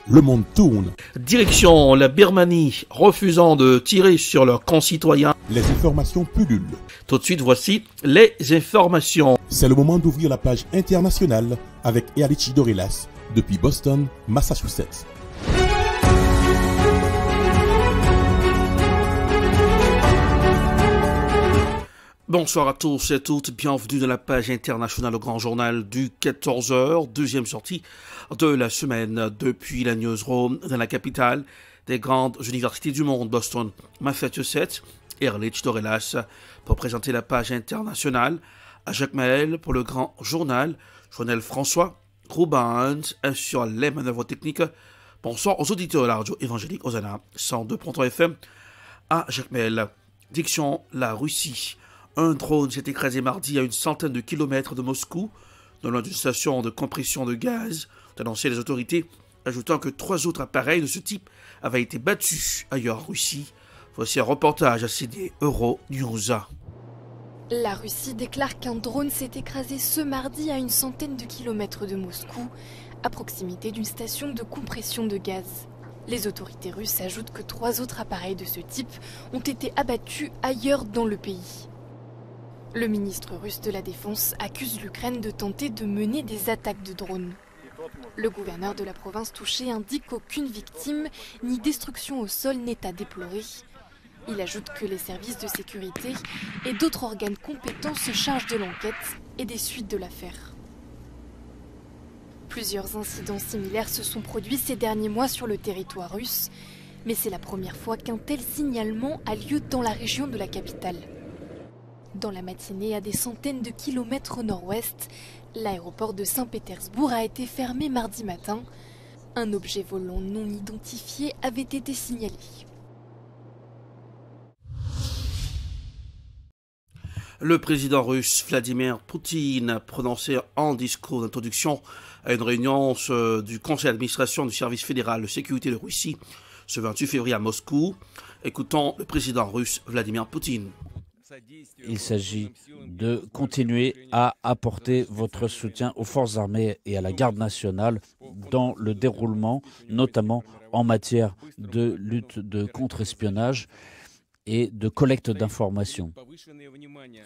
le monde tourne. Direction la Birmanie, refusant de tirer sur leurs concitoyens. Les informations pullulent. Tout de suite, voici les informations. C'est le moment d'ouvrir la page internationale avec Erlich Dorelas depuis Boston, Massachusetts. Bonsoir à tous et toutes, bienvenue dans la page internationale au grand journal du 14h, deuxième sortie de la semaine depuis la newsroom dans la capitale des grandes universités du monde, Boston, Massachusetts, Erlich Dorelas, pour présenter la page internationale, à Jacques Mahel pour le grand journal, Journal François Roubins sur les manœuvres techniques. Bonsoir aux auditeurs de la radio évangélique Hosanna 102.3 FM, à Jacques Mahel, direction la Russie. Un drone s'est écrasé mardi à une centaine de kilomètres de Moscou, dans l'une d'une station de compression de gaz, ont annoncé les autorités, ajoutant que 3 autres appareils de ce type avaient été battus ailleurs en Russie. Voici un reportage à signer Euronews. La Russie déclare qu'un drone s'est écrasé ce mardi à une centaine de kilomètres de Moscou, à proximité d'une station de compression de gaz. Les autorités russes ajoutent que 3 autres appareils de ce type ont été abattus ailleurs dans le pays. Le ministre russe de la Défense accuse l'Ukraine de tenter de mener des attaques de drones. Le gouverneur de la province touchée indique qu'aucune victime ni destruction au sol n'est à déplorer. Il ajoute que les services de sécurité et d'autres organes compétents se chargent de l'enquête et des suites de l'affaire. Plusieurs incidents similaires se sont produits ces derniers mois sur le territoire russe, mais c'est la première fois qu'un tel signalement a lieu dans la région de la capitale. Dans la matinée, à des centaines de kilomètres au nord-ouest, l'aéroport de Saint-Pétersbourg a été fermé mardi matin. Un objet volant non identifié avait été signalé. Le président russe Vladimir Poutine a prononcé en discours d'introduction à une réunion du conseil d'administration du service fédéral de sécurité de Russie ce 28 février à Moscou. Écoutons le président russe Vladimir Poutine. Il s'agit de continuer à apporter votre soutien aux forces armées et à la garde nationale dans le déroulement, notamment en matière de lutte de contre-espionnage et de collecte d'informations.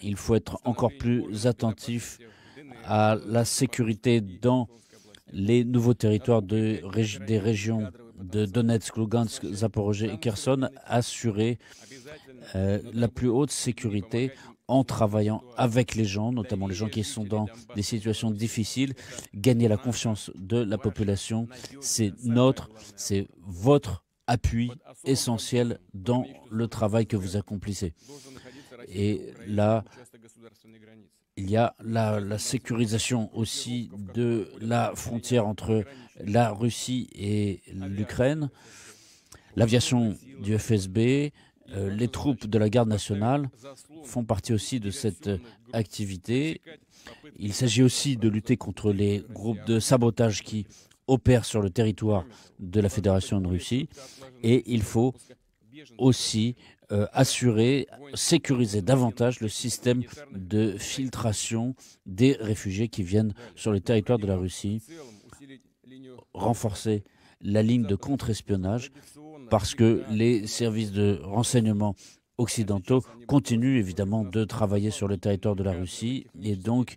Il faut être encore plus attentif à la sécurité dans les nouveaux territoires des régions de Donetsk, Lugansk, Zaporozhye et Kherson, assurer la plus haute sécurité en travaillant avec les gens, notamment les gens qui sont dans des situations difficiles, gagner la confiance de la population. C'est votre appui essentiel dans le travail que vous accomplissez. Et là, il y a la sécurisation aussi de la frontière entre la Russie et l'Ukraine, l'aviation du FSB, les troupes de la garde nationale font partie aussi de cette activité. Il s'agit aussi de lutter contre les groupes de sabotage qui opèrent sur le territoire de la Fédération de Russie. Et il faut aussi sécuriser davantage le système de filtration des réfugiés qui viennent sur le territoire de la Russie, renforcer la ligne de contre-espionnage, parce que les services de renseignement occidentaux continuent évidemment de travailler sur le territoire de la Russie, et donc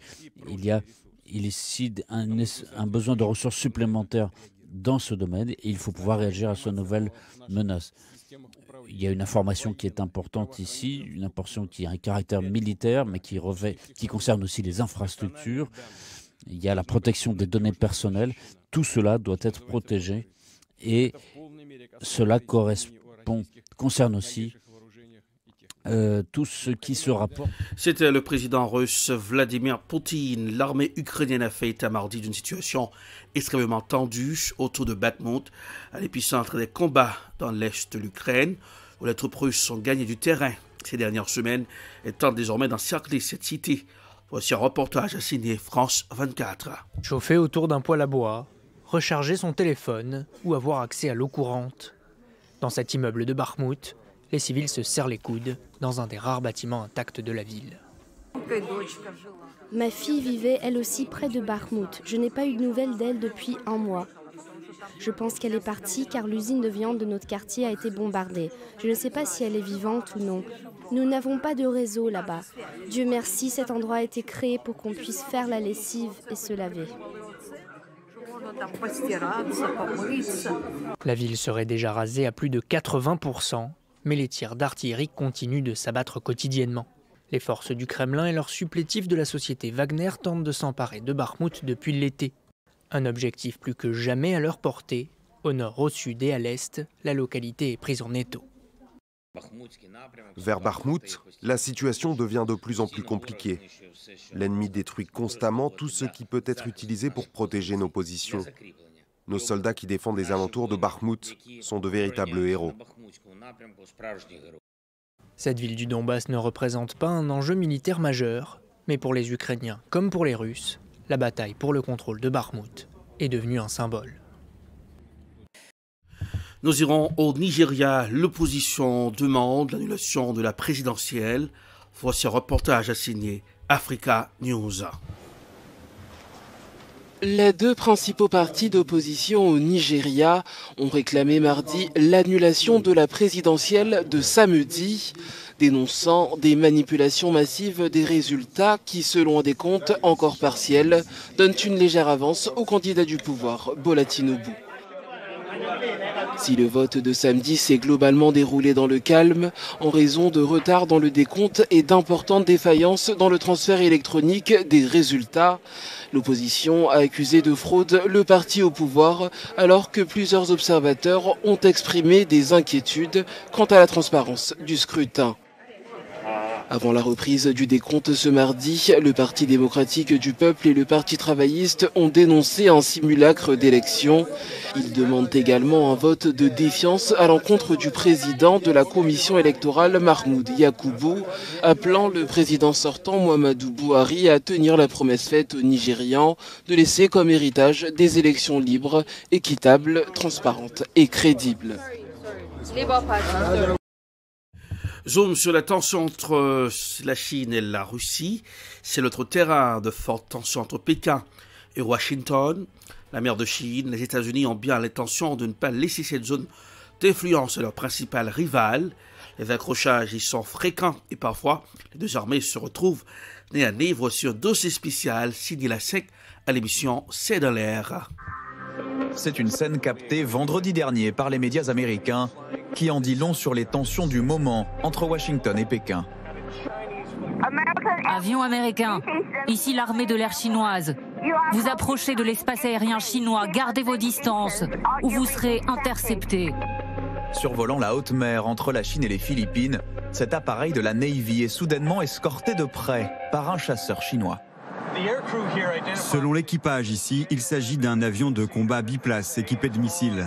il y a ici un besoin de ressources supplémentaires dans ce domaine, et il faut pouvoir réagir à ce nouvelle menace. Il y a une information qui est importante ici, une information qui a un caractère militaire, mais qui concerne aussi les infrastructures. Il y a la protection des données personnelles. Tout cela doit être protégé, et cela concerne aussi tout ce qui se rapporte. C'était le président russe Vladimir Poutine. L'armée ukrainienne a fait état mardi d'une situation extrêmement tendue autour de Bakhmut, à l'épicentre des combats dans l'est de l'Ukraine, où les troupes russes ont gagné du terrain ces dernières semaines et tentent désormais d'encercler cette cité. Voici un reportage à signer France 24. Chauffer autour d'un poêle à bois, recharger son téléphone ou avoir accès à l'eau courante. Dans cet immeuble de Bakhmut, les civils se serrent les coudes dans un des rares bâtiments intacts de la ville. Ma fille vivait elle aussi près de Bakhmut. Je n'ai pas eu de nouvelles d'elle depuis un mois. Je pense qu'elle est partie car l'usine de viande de notre quartier a été bombardée. Je ne sais pas si elle est vivante ou non. Nous n'avons pas de réseau là-bas. Dieu merci, cet endroit a été créé pour qu'on puisse faire la lessive et se laver. La ville serait déjà rasée à plus de 80%, mais les tirs d'artillerie continuent de s'abattre quotidiennement. Les forces du Kremlin et leurs supplétifs de la société Wagner tentent de s'emparer de Bakhmout depuis l'été. Un objectif plus que jamais à leur portée. Au nord, au sud et à l'est, la localité est prise en étau. Vers Bakhmout, la situation devient de plus en plus compliquée. L'ennemi détruit constamment tout ce qui peut être utilisé pour protéger nos positions. Nos soldats qui défendent les alentours de Bakhmout sont de véritables héros. Cette ville du Donbass ne représente pas un enjeu militaire majeur, mais pour les Ukrainiens comme pour les Russes, la bataille pour le contrôle de Bakhmout est devenue un symbole. Nous irons au Nigeria. L'opposition demande l'annulation de la présidentielle. Voici un reportage à signer Africa News. Les deux principaux partis d'opposition au Nigeria ont réclamé mardi l'annulation de la présidentielle de samedi, dénonçant des manipulations massives des résultats qui, selon des comptes encore partiels, donnent une légère avance au candidat du pouvoir, Bola Tinubu. Si le vote de samedi s'est globalement déroulé dans le calme, en raison de retard dans le décompte et d'importantes défaillances dans le transfert électronique des résultats, l'opposition a accusé de fraude le parti au pouvoir, alors que plusieurs observateurs ont exprimé des inquiétudes quant à la transparence du scrutin. Avant la reprise du décompte ce mardi, le Parti démocratique du peuple et le Parti travailliste ont dénoncé un simulacre d'élection. Ils demandent également un vote de défiance à l'encontre du président de la commission électorale Mahmoud Yakubu, appelant le président sortant Muhammadu Buhari à tenir la promesse faite aux Nigérians de laisser comme héritage des élections libres, équitables, transparentes et crédibles. Zoom sur la tension entre la Chine et la Russie. C'est l'autre terrain de forte tension entre Pékin et Washington. La mer de Chine, les États-Unis ont bien l'intention de ne pas laisser cette zone d'influence leur principal rival. Les accrochages y sont fréquents et parfois les deux armées se retrouvent nez à nez. Voici un dossier spécial signé la 5 à l'émission C'est dans l'air. C'est une scène captée vendredi dernier par les médias américains qui en dit long sur les tensions du moment entre Washington et Pékin. Avion américain, ici l'armée de l'air chinoise. Vous approchez de l'espace aérien chinois, gardez vos distances ou vous serez interceptés. Survolant la haute mer entre la Chine et les Philippines, cet appareil de la Navy est soudainement escorté de près par un chasseur chinois. Selon l'équipage ici, il s'agit d'un avion de combat biplace équipé de missiles.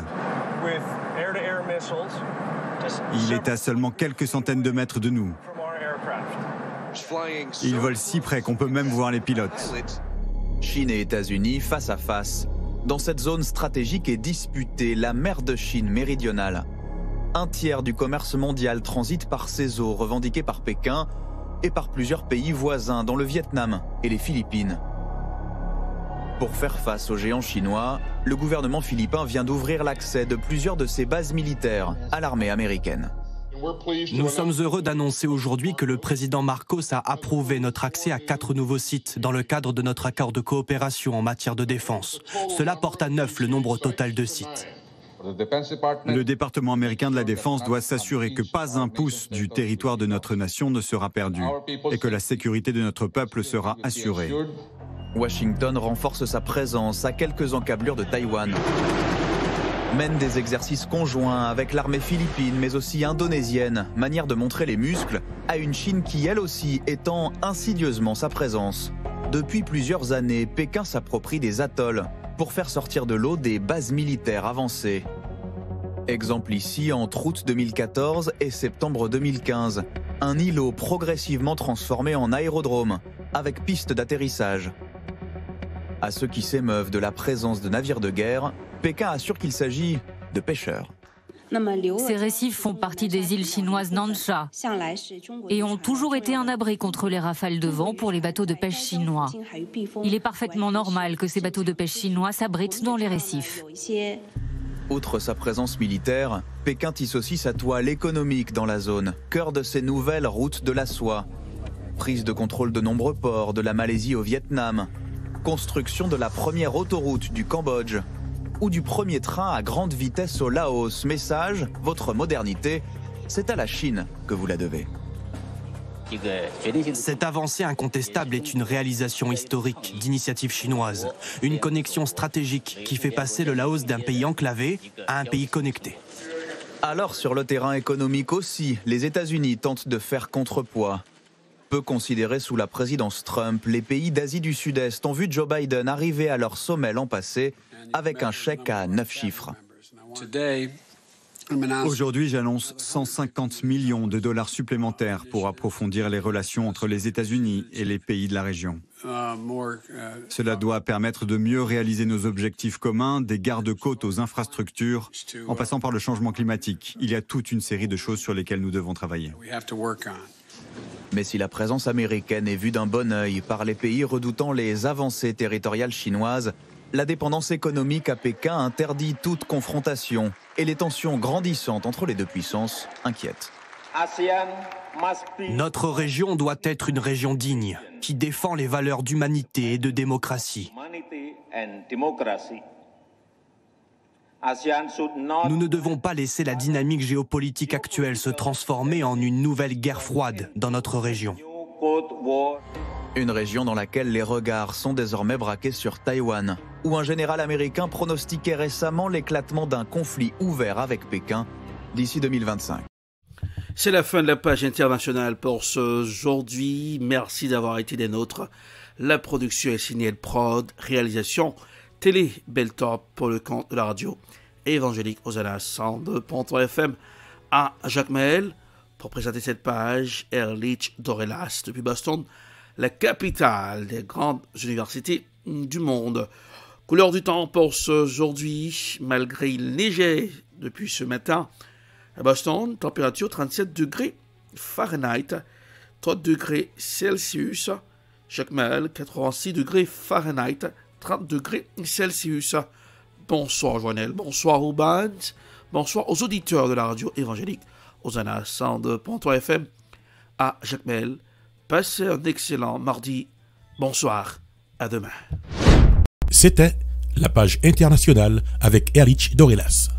Il est à seulement quelques centaines de mètres de nous. Il vole si près qu'on peut même voir les pilotes. Chine et États-Unis face à face. Dans cette zone stratégique et disputée, la mer de Chine méridionale. Un tiers du commerce mondial transite par ces eaux revendiquées par Pékin et par plusieurs pays voisins, dont le Vietnam et les Philippines. Pour faire face aux géants chinois, le gouvernement philippin vient d'ouvrir l'accès de plusieurs de ses bases militaires à l'armée américaine. Nous sommes heureux d'annoncer aujourd'hui que le président Marcos a approuvé notre accès à 4 nouveaux sites dans le cadre de notre accord de coopération en matière de défense. Cela porte à 9 le nombre total de sites. Le département américain de la Défense doit s'assurer que pas un pouce du territoire de notre nation ne sera perdu et que la sécurité de notre peuple sera assurée. Washington renforce sa présence à quelques encablures de Taïwan. Mène des exercices conjoints avec l'armée philippine mais aussi indonésienne, manière de montrer les muscles à une Chine qui elle aussi étend insidieusement sa présence. Depuis plusieurs années, Pékin s'approprie des atolls pour faire sortir de l'eau des bases militaires avancées. Exemple ici entre août 2014 et septembre 2015, un îlot progressivement transformé en aérodrome avec piste d'atterrissage. À ceux qui s'émeuvent de la présence de navires de guerre, Pékin assure qu'il s'agit de pêcheurs. Ces récifs font partie des îles chinoises Nansha et ont toujours été un abri contre les rafales de vent pour les bateaux de pêche chinois. Il est parfaitement normal que ces bateaux de pêche chinois s'abritent dans les récifs. Outre sa présence militaire, Pékin tisse aussi sa toile économique dans la zone, cœur de ses nouvelles routes de la soie. Prise de contrôle de nombreux ports, de la Malaisie au Vietnam, construction de la première autoroute du Cambodge ou du premier train à grande vitesse au Laos. Message, votre modernité, c'est à la Chine que vous la devez. Cette avancée incontestable est une réalisation historique d'initiative chinoise, une connexion stratégique qui fait passer le Laos d'un pays enclavé à un pays connecté. Alors sur le terrain économique aussi, les États-Unis tentent de faire contrepoids. Peu considérés sous la présidence Trump, les pays d'Asie du Sud-Est ont vu Joe Biden arriver à leur sommet l'an passé avec un chèque à 9 chiffres. Aujourd'hui, j'annonce 150 millions de dollars supplémentaires pour approfondir les relations entre les États-Unis et les pays de la région. Cela doit permettre de mieux réaliser nos objectifs communs, des garde-côtes aux infrastructures, en passant par le changement climatique. Il y a toute une série de choses sur lesquelles nous devons travailler. Mais si la présence américaine est vue d'un bon œil par les pays redoutant les avancées territoriales chinoises, la dépendance économique à Pékin interdit toute confrontation et les tensions grandissantes entre les deux puissances inquiètent. Notre région doit être une région digne, qui défend les valeurs d'humanité et de démocratie. Nous ne devons pas laisser la dynamique géopolitique actuelle se transformer en une nouvelle guerre froide dans notre région. Une région dans laquelle les regards sont désormais braqués sur Taïwan, où un général américain pronostiquait récemment l'éclatement d'un conflit ouvert avec Pékin d'ici 2025. C'est la fin de la page internationale pour aujourd'hui. Merci d'avoir été des nôtres. La production est signée El Prod, réalisation Télé Beltop pour le compte de la radio évangélique Hosanna 102.3 FM à Jacmel. Pour présenter cette page, Erlich Dorelas depuis Boston, la capitale des grandes universités du monde. Couleur du temps pour aujourd'hui, malgré il neigeait depuis ce matin à Boston, température 37 degrés Fahrenheit, 30 degrés Celsius, Jacmel 86 degrés Fahrenheit, 30 degrés Celsius. Bonsoir Joannel, bonsoir aux bands, bonsoir aux auditeurs de la radio évangélique Hosanna 102.3 FM à Jacmel. Passez un excellent mardi. Bonsoir, à demain. C'était la page internationale avec Erlich Dorelas.